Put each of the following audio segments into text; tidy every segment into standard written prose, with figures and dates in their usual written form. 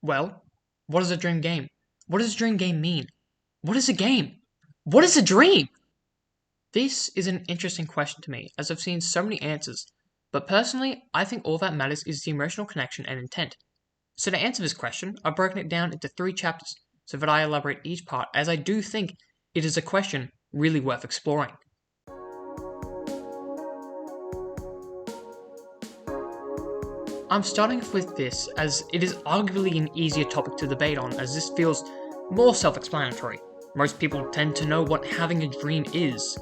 Well, what is a dream game? What does a dream game mean? What is a game? What is a dream? This is an interesting question to me, as I've seen so many answers, but personally, I think all that matters is the emotional connection and intent. So to answer this question, I've broken it down into 3 chapters, so that I elaborate each part, as I do think it is a question really worth exploring. I'm starting off with this, as it is arguably an easier topic to debate on, as this feels more self-explanatory. Most people tend to know what having a dream is.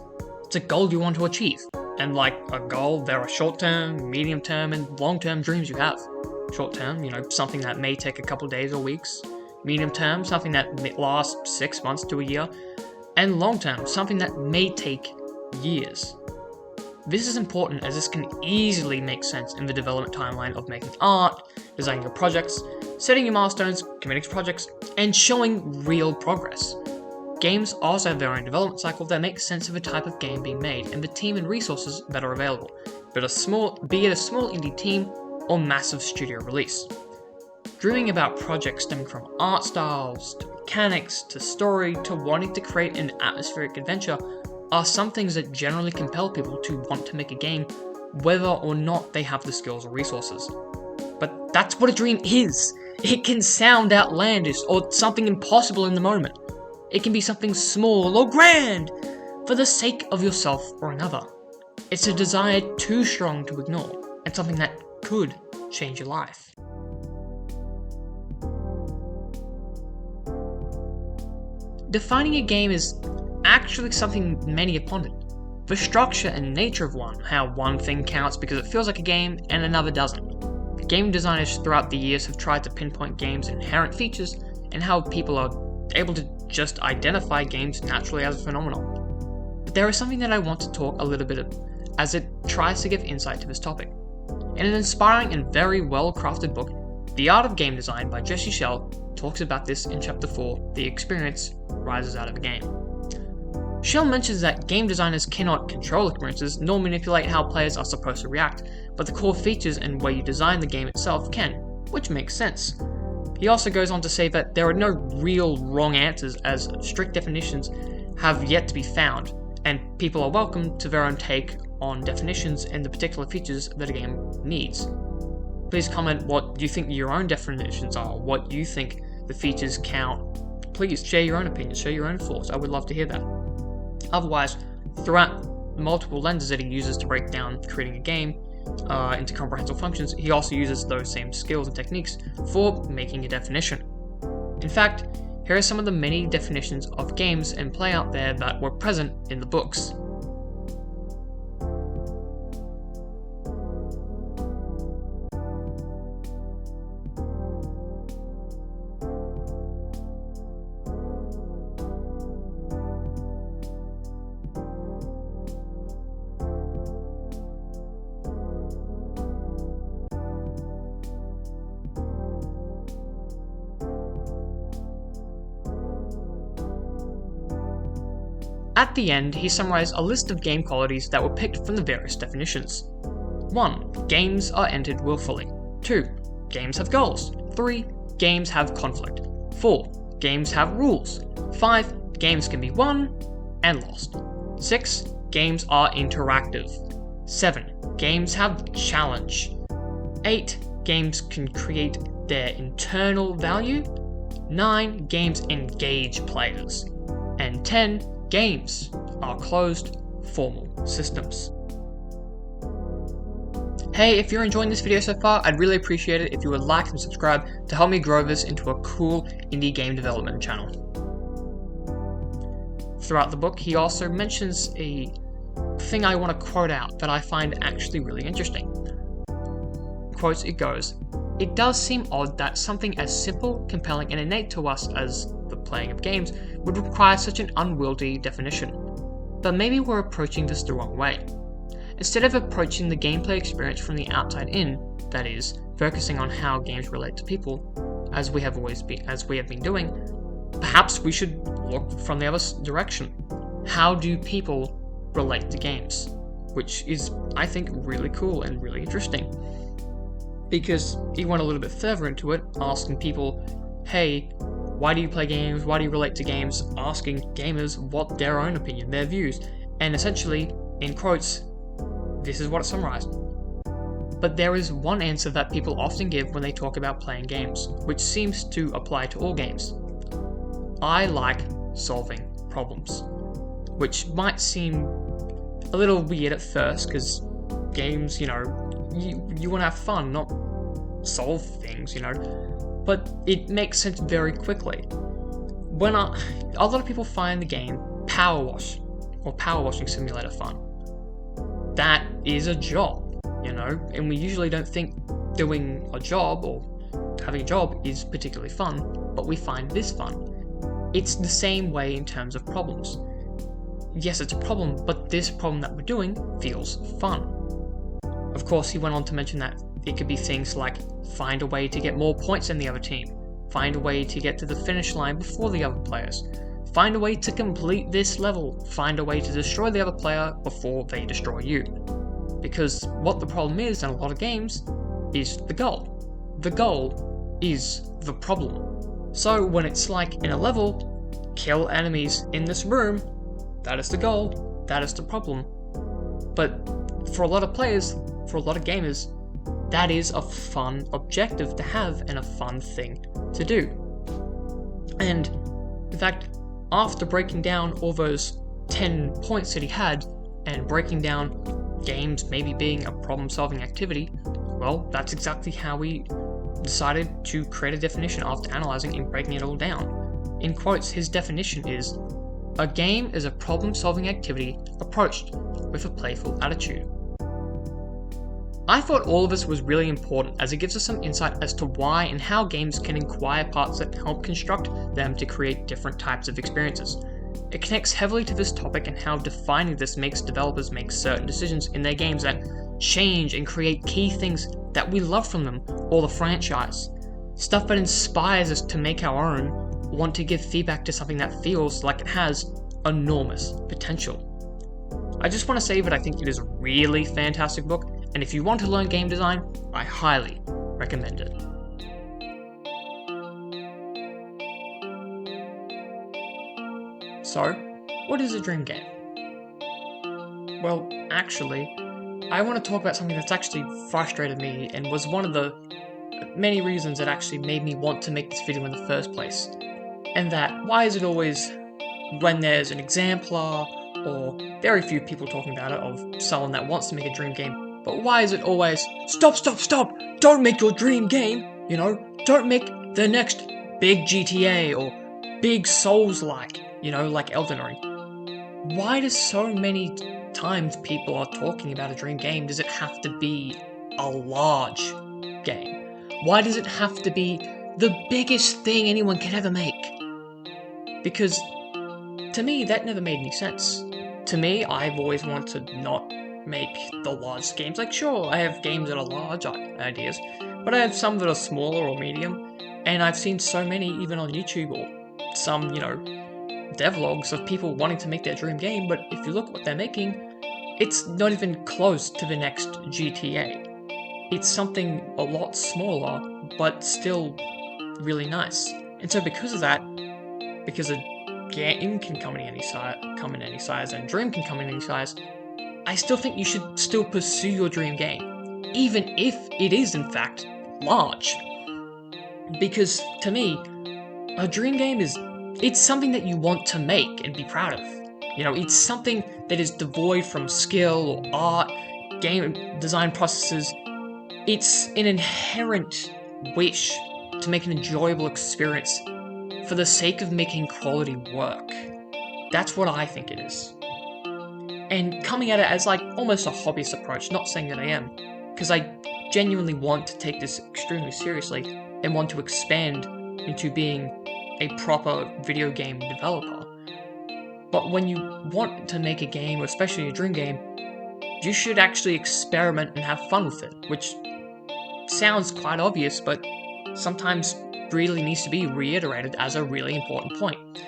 It's a goal you want to achieve, and like a goal, there are short-term, medium-term, and long-term dreams you have. Short-term, something that may take a couple days or weeks. Medium-term, something that may last 6 months to a year. And long-term, something that may take years. This is important as this can easily make sense in the development timeline of making art, designing your projects, setting your milestones, committing to projects, and showing real progress. Games also have their own development cycle that makes sense of the type of game being made and the team and resources that are available, be it a small indie team or massive studio release. Dreaming about projects stemming from art styles, to mechanics, to story, to wanting to create an atmospheric adventure are some things that generally compel people to want to make a game, whether or not they have the skills or resources. But that's what a dream is. It can sound outlandish or something impossible in the moment. It can be something small or grand, for the sake of yourself or another. It's a desire too strong to ignore, and something that could change your life. Defining a game is actually something many have pondered. The structure and nature of one, how one thing counts because it feels like a game and another doesn't. Game designers throughout the years have tried to pinpoint games' inherent features and how people are able to just identify games naturally as a phenomenon. But there is something that I want to talk a little bit about, as it tries to give insight to this topic. In an inspiring and very well-crafted book, The Art of Game Design by Jesse Schell talks about this in Chapter 4, The Experience Rises Out of a Game. Schell mentions that game designers cannot control experiences nor manipulate how players are supposed to react, but the core features and way you design the game itself can, which makes sense. He also goes on to say that there are no real wrong answers, as strict definitions have yet to be found, and people are welcome to their own take on definitions and the particular features that a game needs. Please comment what you think your own definitions are, what you think the features count. Please share your own opinions, share your own thoughts. I would love to hear that. Otherwise, throughout multiple lenses that he uses to break down creating a game into comprehensive functions, he also uses those same skills and techniques for making a definition. In fact, here are some of the many definitions of games and play out there that were present in the books. At the end, he summarized a list of game qualities that were picked from the various definitions. 1. Games are entered willfully. 2. Games have goals. 3. Games have conflict. 4. Games have rules. 5. Games can be won and lost. 6. Games are interactive. 7. Games have challenge. 8. Games can create their internal value. 9. Games engage players. And 10. Games are closed, formal systems. Hey, if you're enjoying this video so far, I'd really appreciate it if you would like and subscribe to help me grow this into a cool indie game development channel. Throughout the book, he also mentions a thing I want to quote out that I find actually really interesting. Quotes, it goes, "It does seem odd that something as simple, compelling, and innate to us as the playing of games would require such an unwieldy definition. But maybe we're approaching this the wrong way. Instead of approaching the gameplay experience from the outside in, that is, focusing on how games relate to people, as we have been doing, perhaps we should look from the other direction. How do people relate to games?" Which is, I think, really cool and really interesting. because he went a little bit further into it, asking people, hey, why do you play games? Why do you relate to games? Asking gamers what their own opinion, their views. And essentially, in quotes, this is what it summarized. But there is one answer that people often give when they talk about playing games, which seems to apply to all games. I like solving problems. Which might seem a little weird at first, because games, you want to have fun, not solve things, But it makes sense very quickly. A lot of people find the game Power Wash or Power Washing Simulator fun. That is a job, and we usually don't think doing a job or having a job is particularly fun, but we find this fun. It's the same way in terms of problems. Yes, it's a problem, but this problem that we're doing feels fun. Of course, he went on to mention that it could be things like find a way to get more points than the other team, find a way to get to the finish line before the other players, find a way to complete this level, find a way to destroy the other player before they destroy you. Because what the problem is in a lot of games is the goal. The goal is the problem. So when it's like in a level, kill enemies in this room, that is the goal, that is the problem. But for a lot of players, for a lot of gamers, that is a fun objective to have and a fun thing to do. And in fact, after breaking down all those 10 points that he had and breaking down games maybe being a problem-solving activity, well, that's exactly how we decided to create a definition after analyzing and breaking it all down. In quotes, his definition is, a game is a problem-solving activity approached with a playful attitude. I thought all of this was really important as it gives us some insight as to why and how games can acquire parts that help construct them to create different types of experiences. It connects heavily to this topic and how defining this makes developers make certain decisions in their games that change and create key things that we love from them or the franchise. Stuff that inspires us to make our own, want to give feedback to something that feels like it has enormous potential. I just want to say that I think it is a really fantastic book, and if you want to learn game design, I highly recommend it. So, what is a dream game? Well, actually, I want to talk about something that's actually frustrated me and was one of the many reasons that actually made me want to make this video in the first place. And that, why is it always when there's an exemplar, or very few people talking about it, of someone that wants to make a dream game, but why is it always, stop, don't make your dream game, don't make the next big GTA or big Souls-like, like Elden Ring. Why does so many times people are talking about a dream game, does it have to be a large game? Why does it have to be the biggest thing anyone can ever make? Because, to me, that never made any sense. To me, I've always wanted to not make the large games. Like, sure, I have games that are large ideas, but I have some that are smaller or medium, and I've seen so many, even on YouTube, or some, devlogs of people wanting to make their dream game, but if you look at what they're making, it's not even close to the next GTA. It's something a lot smaller, but still really nice. And so because of that, because a game can come in any size, and dream can come in any size, I still think you should still pursue your dream game, even if it is in fact large. Because to me, a dream game it's something that you want to make and be proud of. It's something that is devoid from skill or art, game design processes. It's an inherent wish to make an enjoyable experience for the sake of making quality work. That's what I think it is. And coming at it as like almost a hobbyist approach, not saying that I am, because I genuinely want to take this extremely seriously and want to expand into being a proper video game developer. But when you want to make a game, or especially a dream game, you should actually experiment and have fun with it, which sounds quite obvious, but sometimes really needs to be reiterated as a really important point.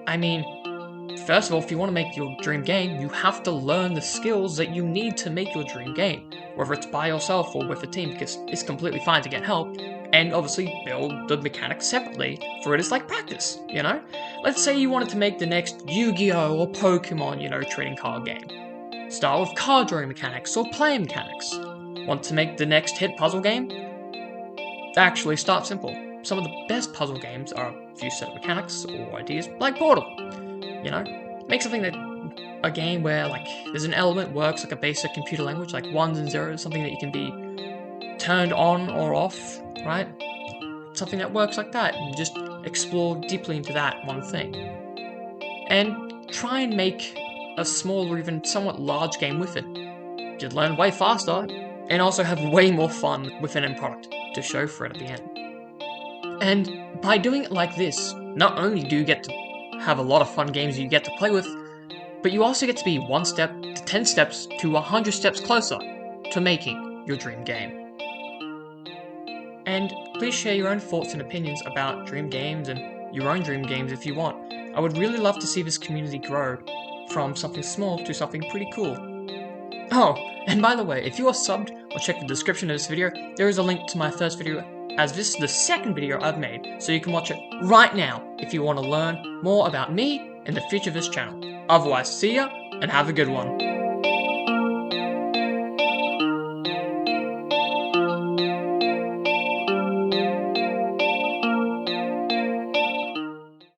I mean, First of all, if you want to make your dream game, you have to learn the skills that you need to make your dream game, whether it's by yourself or with a team, because it's completely fine to get help, and obviously build the mechanics separately, for it is like practice, you know? Let's say you wanted to make the next Yu-Gi-Oh! Or Pokemon, trading card game. Start with card drawing mechanics or play mechanics. Want to make the next hit puzzle game? Actually, start simple. Some of the best puzzle games are a few set of mechanics or ideas, like Portal. Make something a game where there's an element works like a basic computer language, like ones and zeros, something that you can be turned on or off, right? Something that works like that, and just explore deeply into that one thing. And try and make a small or even somewhat large game with it. You'd learn way faster, and also have way more fun with an end product to show for it at the end. And by doing it like this, not only do you get to have a lot of fun games you get to play with, but you also get to be 1 step to 10 steps to 100 steps closer to making your dream game. And please share your own thoughts and opinions about dream games and your own dream games if you want. I would really love to see this community grow from something small to something pretty cool. Oh, and by the way, if you are subbed or check the description of this video, there is a link to my first video, as this is the second video I've made, so you can watch it right now if you want to learn more about me and the future of this channel. Otherwise, see ya and have a good one.